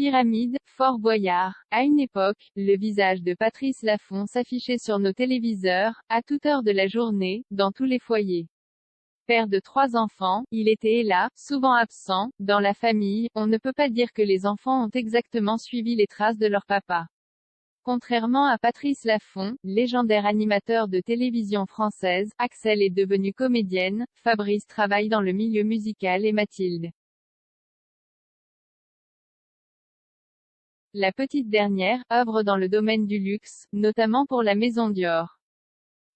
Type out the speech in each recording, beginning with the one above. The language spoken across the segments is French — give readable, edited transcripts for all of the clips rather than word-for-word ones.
Pyramide, Fort Boyard. À une époque, le visage de Patrice Laffont s'affichait sur nos téléviseurs, à toute heure de la journée, dans tous les foyers. Père de 3 enfants, il était là, souvent absent. Dans la famille, on ne peut pas dire que les enfants ont exactement suivi les traces de leur papa. Contrairement à Patrice Laffont, légendaire animateur de télévision française, Axel est devenue comédienne, Fabrice travaille dans le milieu musical et Mathilde. La petite dernière, œuvre dans le domaine du luxe, notamment pour la maison Dior.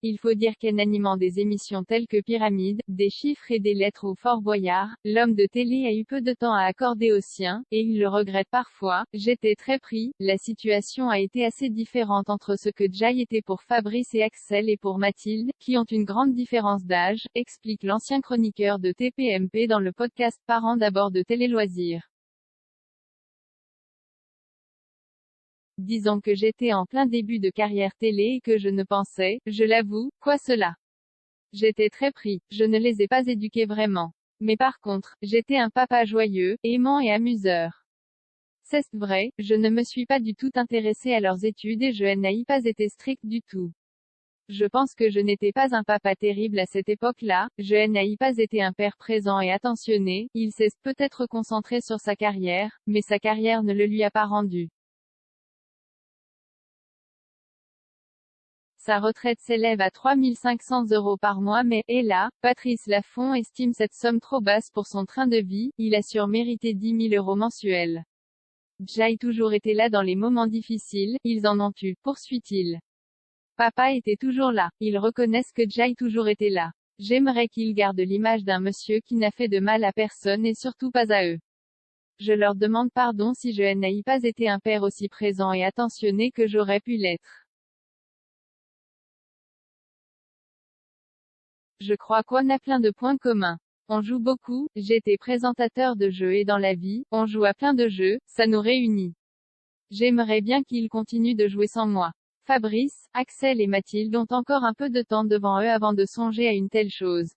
Il faut dire qu'en animant des émissions telles que Pyramide, des chiffres et des lettres au Fort Boyard, l'homme de télé a eu peu de temps à accorder aux siens, et il le regrette parfois. J'étais très pris, la situation a été assez différente entre ce que Jay était pour Fabrice et Axel et pour Mathilde, qui ont une grande différence d'âge, explique l'ancien chroniqueur de TPMP dans le podcast Parents d'abord de Télé Loisirs. Disons que j'étais en plein début de carrière télé et que je ne pensais, je l'avoue, quoi cela. J'étais très pris, je ne les ai pas éduqués vraiment. Mais par contre, j'étais un papa joyeux, aimant et amuseur. C'est vrai, je ne me suis pas du tout intéressé à leurs études et je n'ai pas été strict du tout. Je pense que je n'étais pas un papa terrible à cette époque-là, je n'ai pas été un père présent et attentionné, il s'est peut-être concentré sur sa carrière, mais sa carrière ne le lui a pas rendu. Sa retraite s'élève à 3 500 € par mois mais, et là, Patrice Laffont estime cette somme trop basse pour son train de vie, il assure mériter 10 000 € mensuels. Jay toujours été là dans les moments difficiles, ils en ont eu, poursuit-il. Papa était toujours là, ils reconnaissent que Jay toujours été là. J'aimerais qu'ils gardent l'image d'un monsieur qui n'a fait de mal à personne et surtout pas à eux. Je leur demande pardon si je n'ai pas été un père aussi présent et attentionné que j'aurais pu l'être. Je crois qu'on a plein de points communs. On joue beaucoup, j'étais présentateur de jeux et dans la vie, on joue à plein de jeux, ça nous réunit. J'aimerais bien qu'ils continuent de jouer sans moi. Fabrice, Axel et Mathilde ont encore un peu de temps devant eux avant de songer à une telle chose.